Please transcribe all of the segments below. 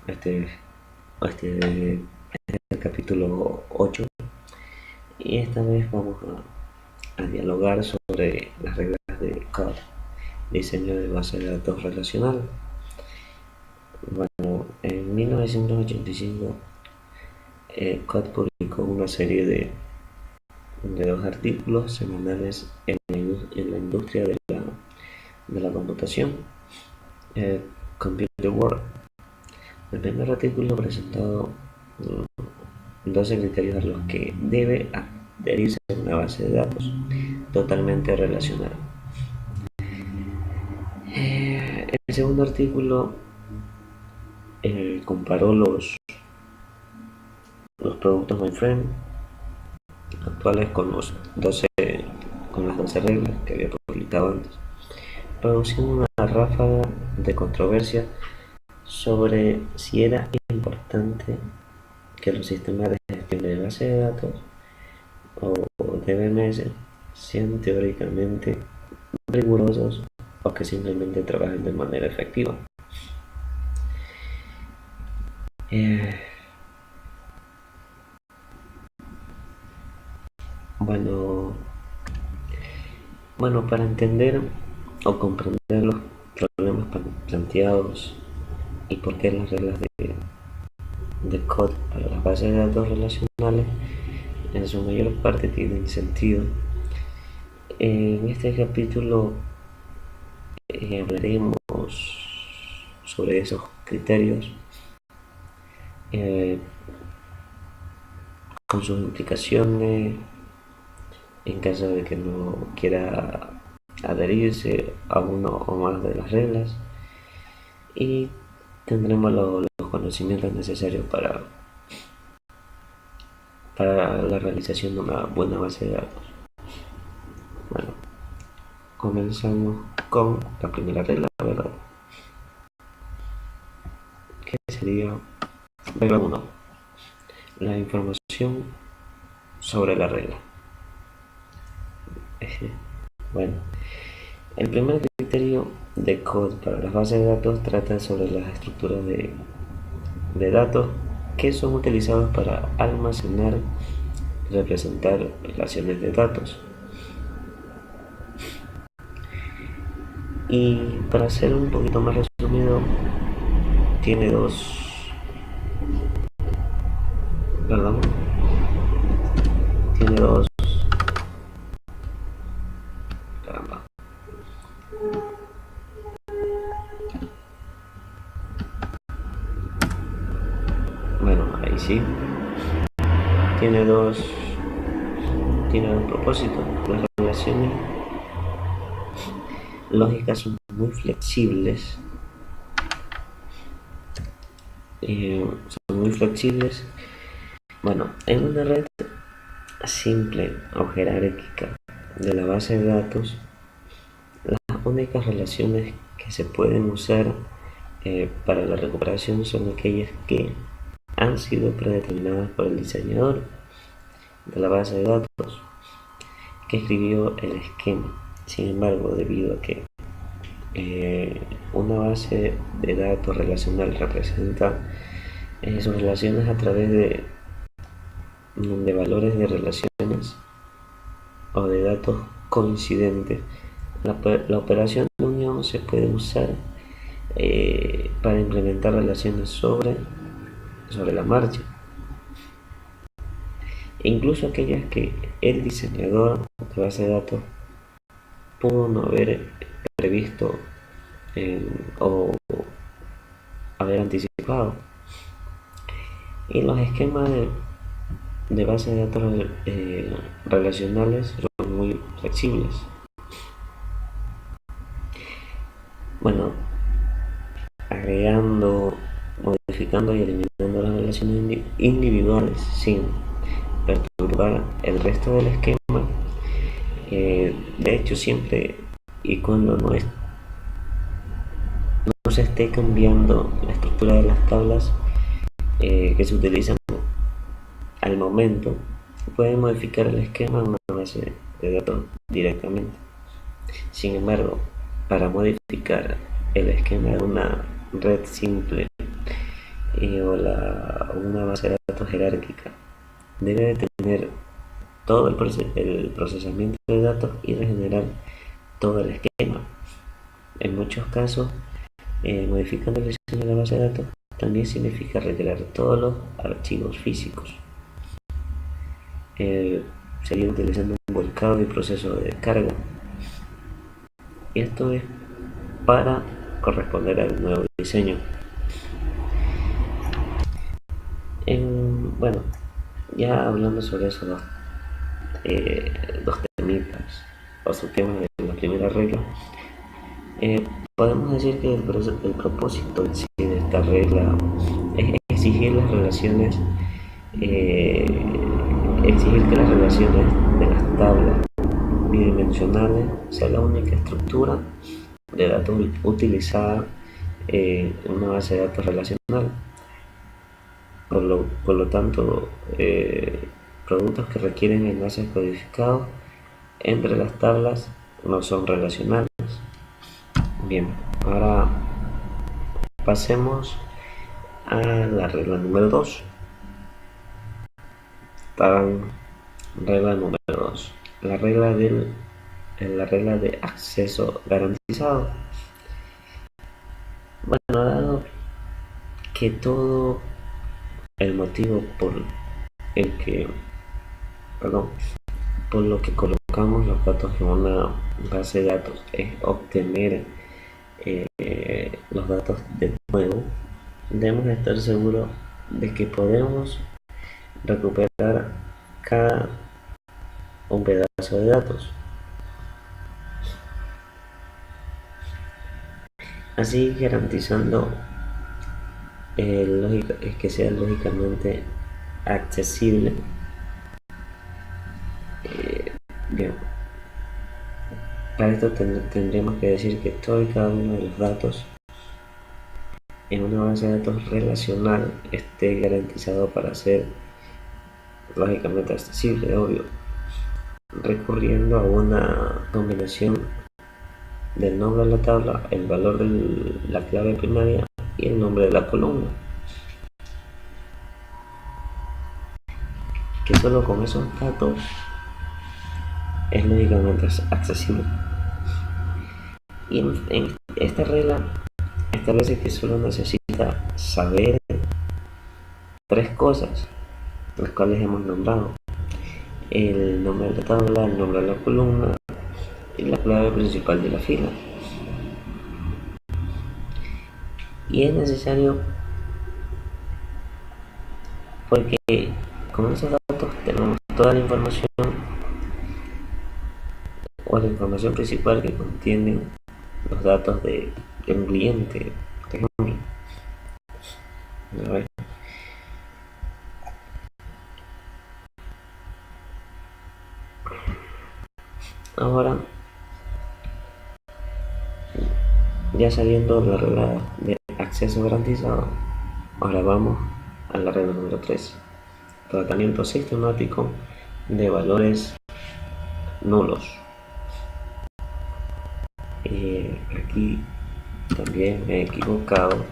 Este, este es el capítulo 8 y esta vez vamos a dialogar sobre las reglas de COD, diseño de base de datos relacional. Bueno, en 1985 COD publicó una serie de dos artículos semanales en la industria de la computación, Computer World. El primer artículo presentado 12 criterios a los que debe adherirse una base de datos totalmente relacional. El segundo artículo comparó los productos mainframe actuales con las 12 reglas que había publicado antes, produciendo una ráfaga de controversia sobre si era importante que los sistemas de gestión de base de datos o DBMS sean teóricamente rigurosos o que simplemente trabajen de manera efectiva. Eh, bueno, para entender o comprender los problemas planteados y por qué las reglas de COD para las bases de datos relacionales en su mayor parte tienen sentido. En este capítulo hablaremos sobre esos criterios eh, con sus implicaciones en caso de que no quiera adherirse a uno o más de las reglas, y tendremos los conocimientos necesarios para la realización de una buena base de datos. Bueno, comenzamos con la primera regla, ¿verdad? Que sería regla 1: la información sobre la regla. Bueno, el primer criterio de COD para las bases de datos trata sobre las estructuras de datos que son utilizados para almacenar y representar relaciones de datos. Y para ser un poquito más resumido, tiene perdón, tiene dos, caramba, bueno, ahí sí, tiene dos, propósitos. Las relaciones lógicas son muy flexibles, Bueno, en una red simple o jerárquica de la base de datos, las únicas relaciones que se pueden usar para la recuperación son aquellas que han sido predeterminadas por el diseñador de la base de datos que escribió el esquema. Sin embargo, debido a que una base de datos relacional representa sus relaciones a través de valores de relaciones o de datos coincidentes, la operación de unión se puede usar para implementar relaciones sobre la marcha, incluso aquellas que el diseñador de base de datos pudo no haber previsto o haber anticipado. Y los esquemas de base de datos relacionales son muy flexibles. Bueno, agregando, modificando y eliminando las relaciones individuales sin perturbar el resto del esquema. De hecho, siempre y cuando no se esté cambiando la estructura de las tablas que se utilizan al momento, puede modificar el esquema en una base de datos directamente. Sin embargo, para modificar el esquema de una red simple o una base de datos jerárquica debe de tener todo el procesamiento de datos y regenerar todo el esquema. En muchos casos, modificando el diseño de la base de datos también significa retirar todos los archivos físicos. Sería utilizando un volcado y proceso de descarga. Y esto es para corresponder al nuevo diseño. Bueno, ya hablando sobre esos dos temitas o subtemas de la primera regla, podemos decir que el propósito en sí de esta regla es exigir que las relaciones de las tablas bidimensionales sea la única estructura de datos utilizada en una base de datos relacional. Por lo tanto, productos que requieren enlaces codificados entre las tablas no son relacionales. Bien, ahora pasemos a la regla número 2. Regla número 2. La regla de acceso garantizado. Bueno, dado que todo el motivo por lo que colocamos los datos en una base de datos es obtener los datos de nuevo, debemos estar seguros de que podemos recuperar cada un pedazo de datos, así garantizando que sea lógicamente accesible. Bien, para esto tendremos que decir que todo y cada uno de los datos en una base de datos relacional esté garantizado para ser lógicamente accesible, obvio, recurriendo a una combinación del nombre de la tabla, el valor de la clave primaria y el nombre de la columna, que solo con esos datos es lógicamente accesible. Y en esta regla establece que solo necesita saber tres cosas, las cuales hemos nombrado: el nombre de la tabla, el nombre de la columna y la clave principal de la fila. Y es necesario porque con esos datos tenemos toda la información o la información principal que contienen los datos de un cliente, por ejemplo. A ver. Ahora, ya sabiendo la regla de acceso garantizado, ahora vamos a la regla número 3. Tratamiento sistemático de valores nulos. Aquí también me he equivocado.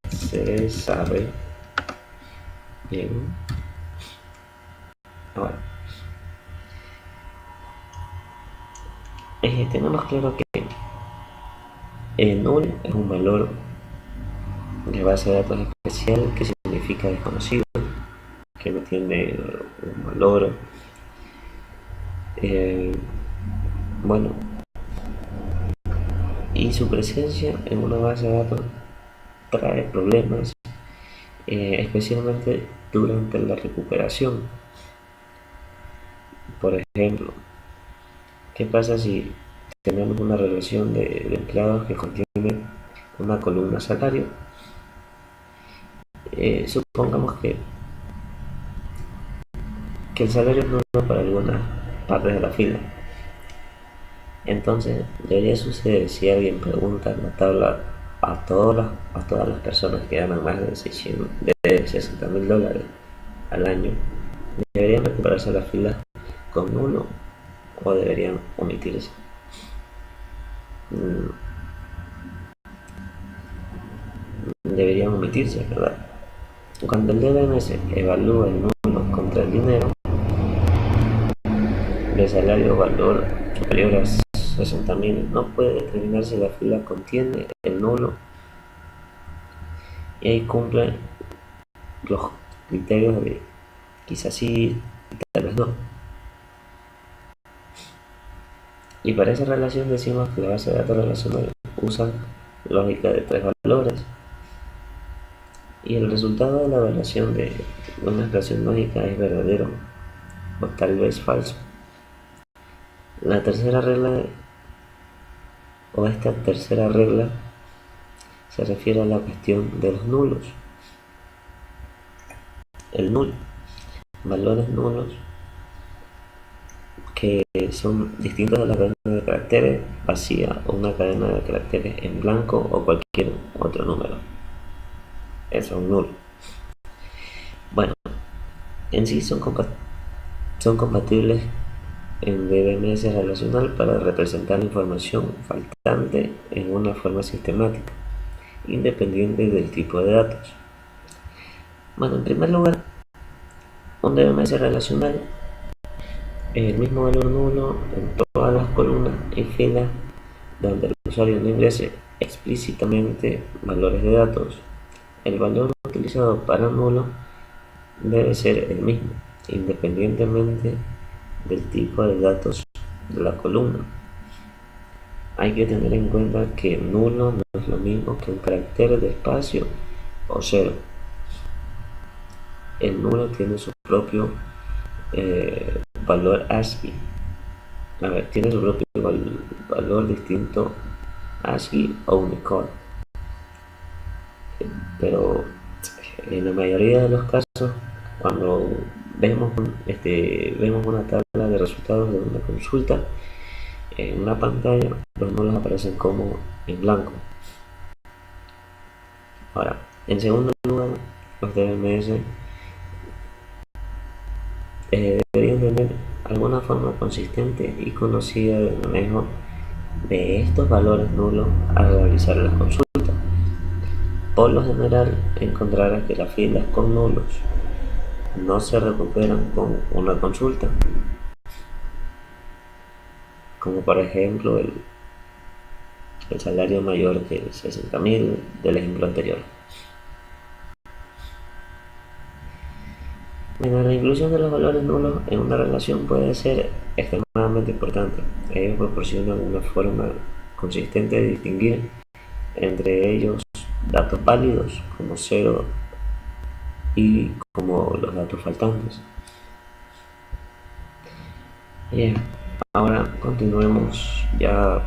Se sabe bien. Ahora, tenemos claro que el null es un valor de base de datos especial que significa desconocido, que no tiene un valor. Bueno, y su presencia en una base de datos trae problemas, especialmente durante la recuperación. Por ejemplo, ¿qué pasa si tenemos una relación de empleados que contiene una columna salario? Supongamos que el salario es nulo para algunas partes de la fila. Entonces, debería suceder si alguien pregunta en la tabla a todas las personas que ganan más de $60,000 al año, ¿deberían recuperarse las filas con nulo o deberían omitirse? deberían omitirse, ¿verdad? Cuando el DBMS evalúa el nulo contra el dinero de salario o valor superior a 60.000, no puede determinar si la fila contiene el nulo y ahí cumple los criterios de quizás sí y tal vez no. Y para esa relación decimos que la base de datos relacional usa lógica de tres valores. Y el resultado de la evaluación de una expresión lógica es verdadero o tal vez falso. La tercera regla esta tercera regla se refiere a la cuestión de los nulos. El nulo, valores nulos que son distintos de la cadena de caracteres vacía o una cadena de caracteres en blanco o cualquier otro número. Eso es un nulo. Bueno, en sí son compatibles en DBMS relacional para representar la información faltante en una forma sistemática, independiente del tipo de datos. Bueno, en primer lugar, un DBMS relacional es el mismo valor nulo en todas las columnas y filas donde el usuario no ingrese explícitamente valores de datos. El valor utilizado para nulo debe ser el mismo, independientemente del tipo de datos de la columna. Hay que tener en cuenta que nulo no es lo mismo que un carácter de espacio o cero. El nulo tiene su propio valor ASCII. Tiene su propio valor distinto ASCII o Unicode. Pero en la mayoría de los casos, cuando vemos una tabla de resultados de una consulta en una pantalla, los nulos aparecen como en blanco. Ahora, en segundo lugar, los DBMS deberían tener alguna forma consistente y conocida de manejo de estos valores nulos al realizar las consultas. Por lo general, encontrarás que las filas con nulos no se recuperan con una consulta, como por ejemplo el salario mayor que 60.000 del ejemplo anterior. Bueno, la inclusión de los valores nulos en una relación puede ser extremadamente importante. Ellos proporcionan una forma consistente de distinguir entre ellos datos válidos como cero y como los datos faltantes. Bien, ahora continuemos. Ya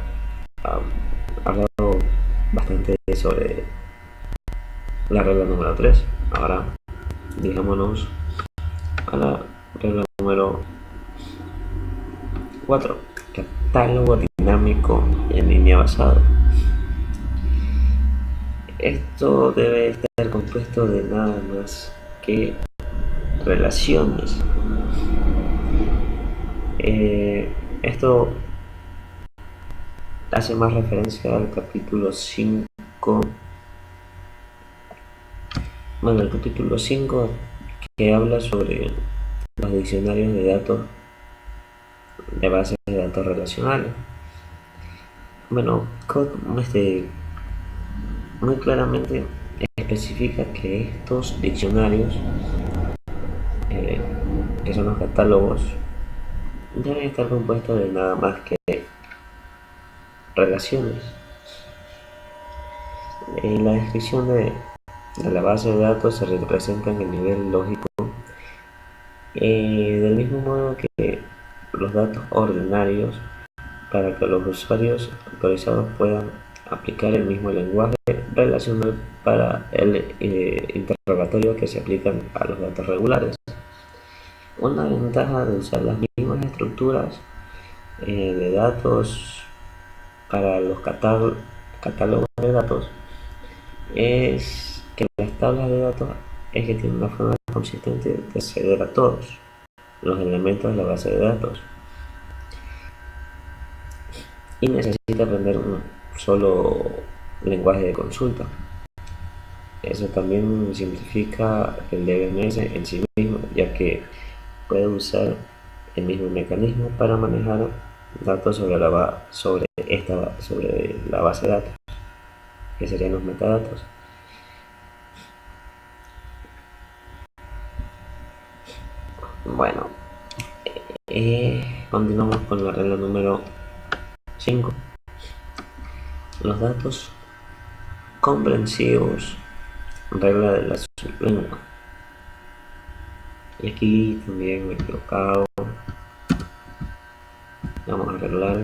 hablado bastante sobre la regla número 3. Ahora digámonos a la regla número 4, catálogo dinámico en línea basado. Esto debe estar compuesto de nada más que relaciones. Esto hace más referencia al capítulo 5. Bueno, el capítulo 5 que habla sobre los diccionarios de datos de bases de datos relacionales. Bueno, Code muy claramente especifica que estos diccionarios, que son los catálogos, deben estar compuestos de nada más que relaciones. En la descripción de la base de datos se representa en el nivel lógico, del mismo modo que los datos ordinarios, para que los usuarios autorizados puedan aplicar el mismo lenguaje relacional para el interrogatorio que se aplican a los datos regulares. Una ventaja de usar las mismas estructuras de datos para los catálogos de datos es que las tablas de datos es que tienen una forma consistente de acceder a todos los elementos de la base de datos y necesita aprender un solo lenguaje de consulta. Eso también simplifica el DBMS en sí mismo, ya que puede usar el mismo mecanismo para manejar datos sobre la base de datos, que serían los metadatos. Bueno, continuamos con la regla número 5. Los datos comprensivos, regla de la sublengua. Y aquí también me he equivocado. Vamos a arreglar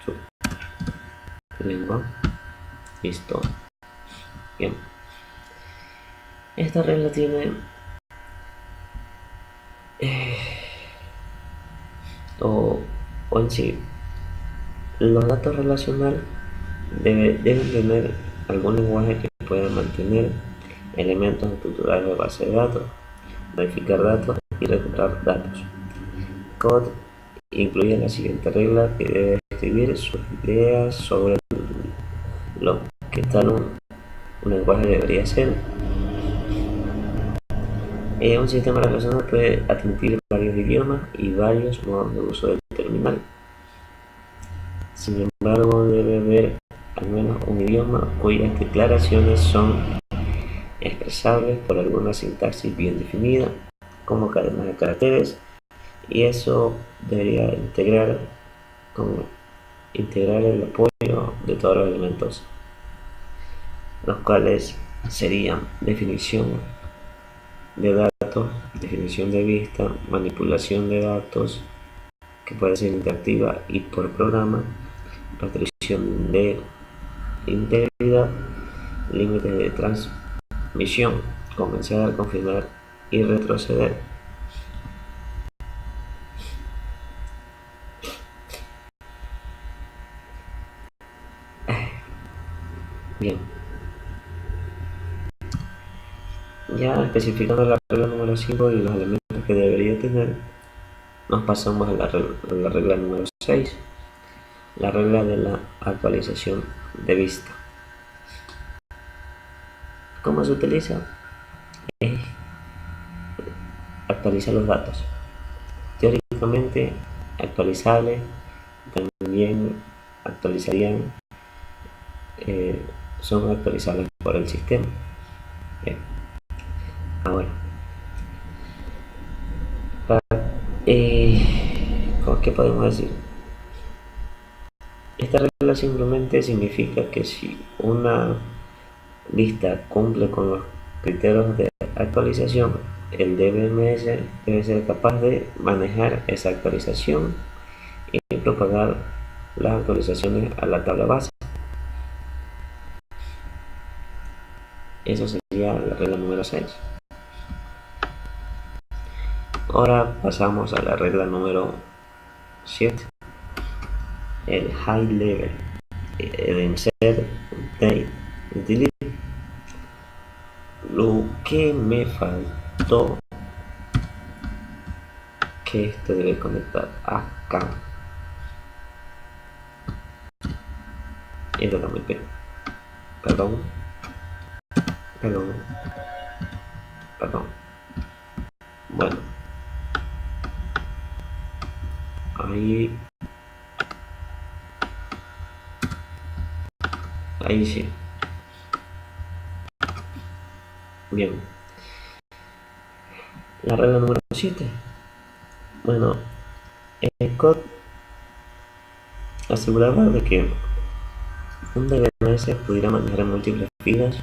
su lengua. Listo. Bien. Esta regla tiene o, o en sí, los datos relacionales deben tener algún lenguaje que pueda mantener elementos estructurales de base de datos, verificar datos y recuperar datos. COD incluye la siguiente regla que debe escribir sus ideas sobre lo que tal un lenguaje debería ser. Un sistema relacional puede admitir varios idiomas y varios modos de uso del terminal. Sin embargo, debe haber al menos un idioma cuyas declaraciones son expresables por alguna sintaxis bien definida, como cadenas de caracteres, y eso debería integrar el apoyo de todos los elementos, los cuales serían definición de datos, definición de vista, manipulación de datos, que puede ser interactiva y por programa, restricción de integridad, límites de transmisión, comenzar, confirmar y retroceder. Bien, ya especificando la regla número 5 y los elementos que debería tener, nos pasamos a la regla número 6, la regla de la actualización de vista. ¿Cómo se utiliza? Es actualizar los datos. Teóricamente actualizable, también actualizarían, son actualizables por el sistema. Bien. Ahora, ¿qué podemos decir? Esta regla simplemente significa que si una lista cumple con los criterios de actualización, el DBMS debe ser capaz de manejar esa actualización y propagar las actualizaciones a la tabla base. Eso sería la regla número 6. Ahora pasamos a la regla número 7, el high level, el insert, update, delete. Lo que me faltó, que esto debe conectar acá. Esto también, perdón. Bueno, ahí sí. Bien. La regla número 7. Bueno, el COD aseguraba de que un DNS pudiera manejar múltiples filas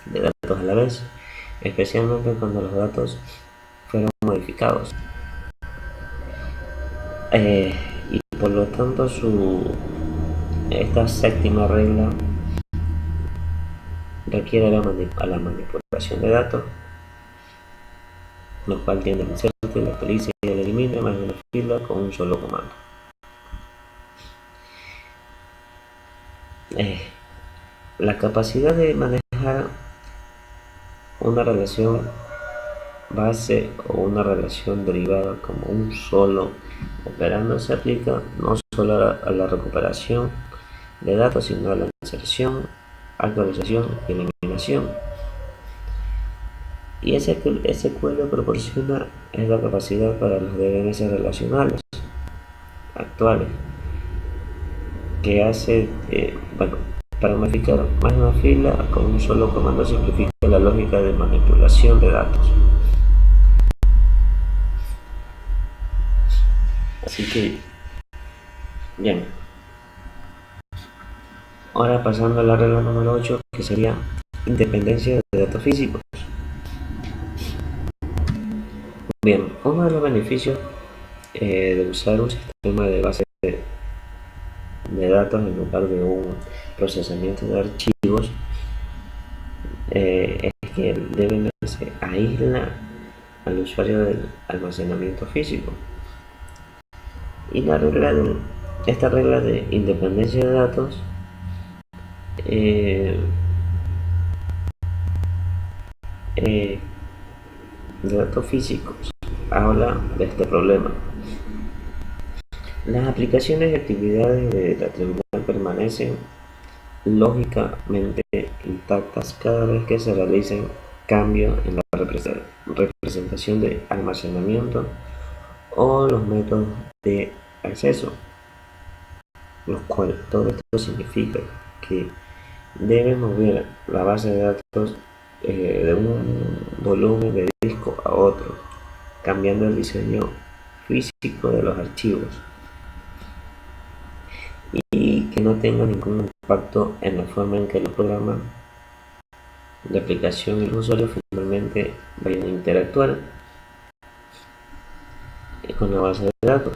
de datos a la vez, especialmente cuando los datos fueron modificados. Y por lo tanto esta séptima regla requiere a la manipulación de datos, lo cual tiende a inserte, la actualiza y la elimina más de una fila con un solo comando. La capacidad de manejar una relación base o una relación derivada como un solo operando se aplica no solo a la recuperación de datos, sino a la inserción, actualización y eliminación información. Y ese SQL proporciona es la capacidad para los DNS relacionales actuales, que hace, para modificar más de una fila con un solo comando simplifica la lógica de manipulación de datos. Así que, bien. Ahora pasando a la regla número 8, que sería independencia de datos físicos. Bien, uno de los beneficios de usar un sistema de base de datos en lugar de un procesamiento de archivos es que el DNS aísla al usuario del almacenamiento físico. Y esta regla de independencia de datos de datos físicos habla de este problema. Las aplicaciones y actividades de la terminal permanecen lógicamente intactas cada vez que se realicen cambios en la representación de almacenamiento o los métodos de acceso, los cuales todo esto significa que debe mover la base de datos de un volumen de disco a otro, cambiando el diseño físico de los archivos y que no tenga ningún impacto en la forma en que los programas de aplicación y los usuarios finalmente vayan a interactuar con la base de datos.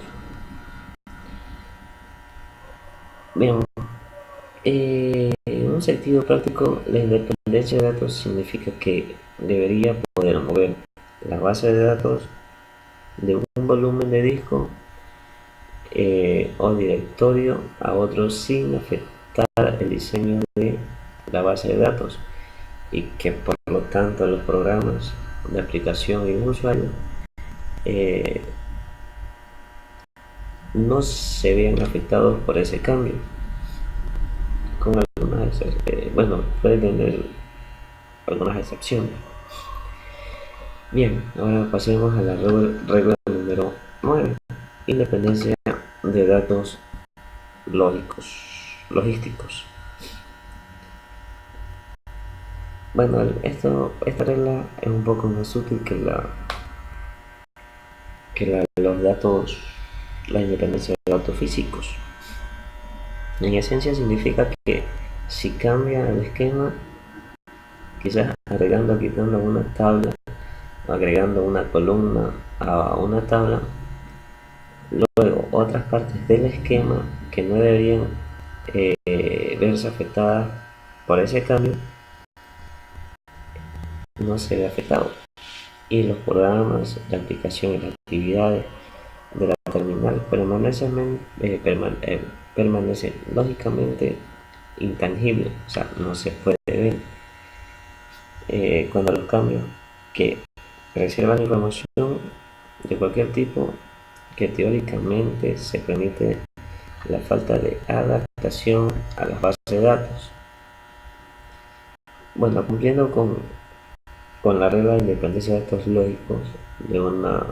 Bien, en un sentido práctico, la independencia de datos significa que debería poder mover la base de datos de un volumen de disco o directorio a otro sin afectar el diseño de la base de datos, y que por lo tanto los programas de aplicación y los usuarios no se vean afectados por ese cambio, con algunas puede tener algunas excepciones. Bien, ahora pasemos a la regla número 9, independencia de datos logísticos. Bueno, esta regla es un poco más útil que los datos, la independencia de datos físicos. En esencia significa que si cambia el esquema, quizás agregando o quitando una tabla, agregando una columna a una tabla, luego otras partes del esquema que no deberían verse afectadas por ese cambio no se ve afectado, y los programas, la aplicación y las actividades de la terminal permanecen lógicamente intangibles, o sea, no se puede ver cuando los cambios que preservan información de cualquier tipo, que teóricamente se permite la falta de adaptación a las bases de datos. Bueno, cumpliendo con la regla de independencia de datos lógicos de una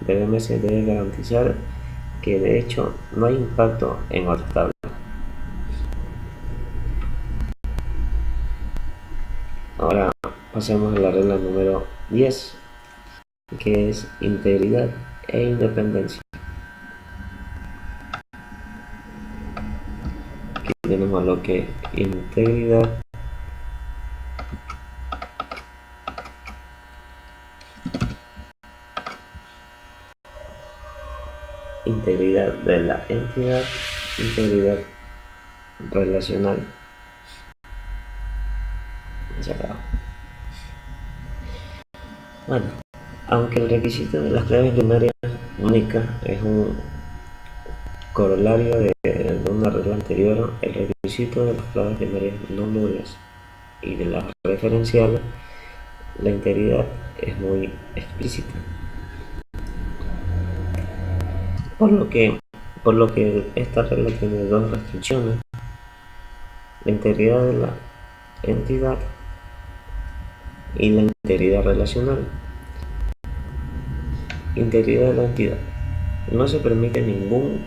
DBMS, debe garantizar que de hecho no hay impacto en otras tablas. Ahora pasemos a la regla número 10, que es integridad e independencia. Aquí tenemos lo que integridad de la entidad, integridad relacional. Bueno, aunque el requisito de las claves binarias únicas es un corolario de una regla anterior, el requisito de las claves binarias no nulas y de las referenciales, la integridad es muy explícita. Por lo que esta regla tiene dos restricciones: la integridad de la entidad y la integridad relacional. Integridad de la entidad. No se permite ningún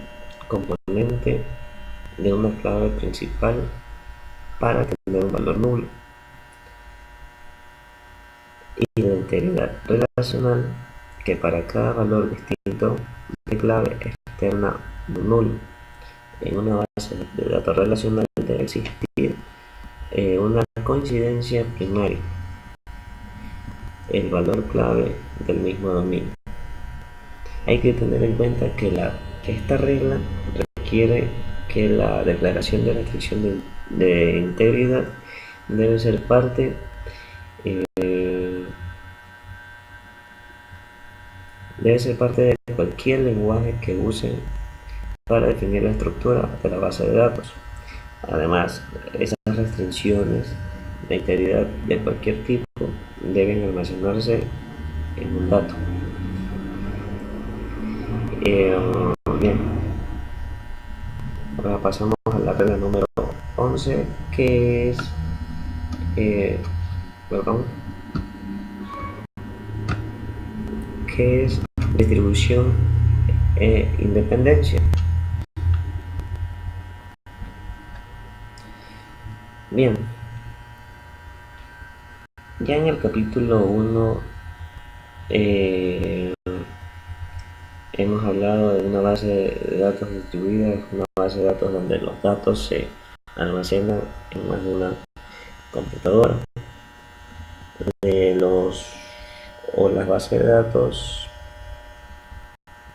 componente de una clave principal para tener un valor nulo. Y la integridad relacional, que para cada valor distinto de clave externa nulo en una base de datos relacional debe existir una coincidencia primaria, el valor clave del mismo dominio. Hay que tener en cuenta que esta regla requiere que la declaración de restricción de integridad debe ser parte de cualquier lenguaje que use para definir la estructura de la base de datos. Además, esas restricciones de integridad de cualquier tipo deben almacenarse en un dato. Bien, ahora pasamos a la regla número 11, que es perdón, que es distribución e independencia. Bien, ya en el capítulo 1 hemos hablado de una base de datos distribuida, una base de datos donde los datos se almacenan en más de una computadora. Las bases de datos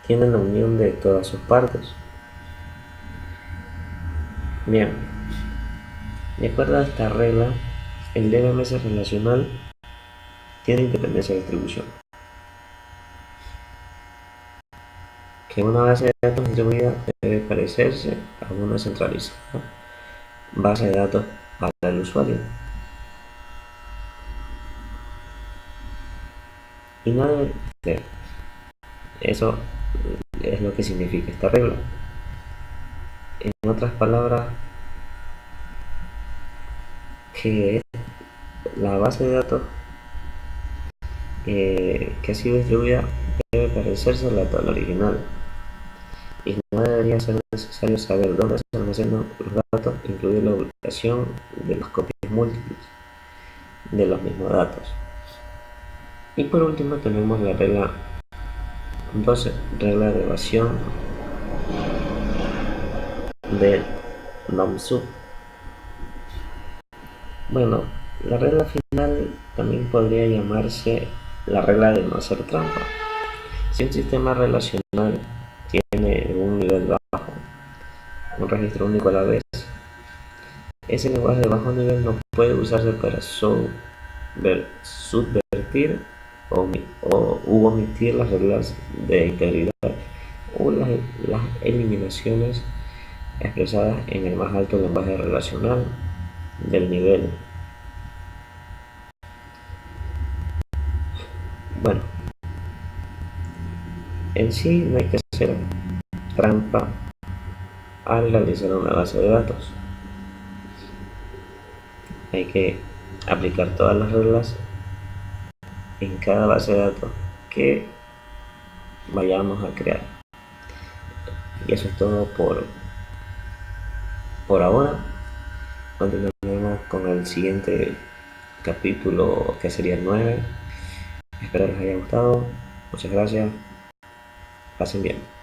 tienen la unión de todas sus partes. Bien, de acuerdo a esta regla, el DBMS relacional tiene independencia de distribución. Que una base de datos distribuida debe parecerse a una centralizada base de datos para el usuario. Y no debe ser. Eso es lo que significa esta regla. En otras palabras, que la base de datos que ha sido distribuida debe parecerse a la tabla original. Y no debería ser necesario saber dónde se almacenan los datos, incluir la ubicación de las copias múltiples de los mismos datos. Y por último tenemos la regla 12, regla de evasión de NumSub. Bueno, la regla final también podría llamarse la regla de no hacer trampa. Si un sistema relacional tiene un nivel bajo, un registro único a la vez, ese lenguaje de bajo nivel no puede usarse para subvertir o omitir las reglas de integridad o las eliminaciones expresadas en el más alto lenguaje relacional del nivel. Bueno, en sí no hay que hacer trampa al realizar una base de datos. Hay que aplicar todas las reglas en cada base de datos que vayamos a crear. Y eso es todo por ahora. Continuaremos con el siguiente capítulo, que sería el 9. Espero les haya gustado. Muchas gracias. Pasen bien.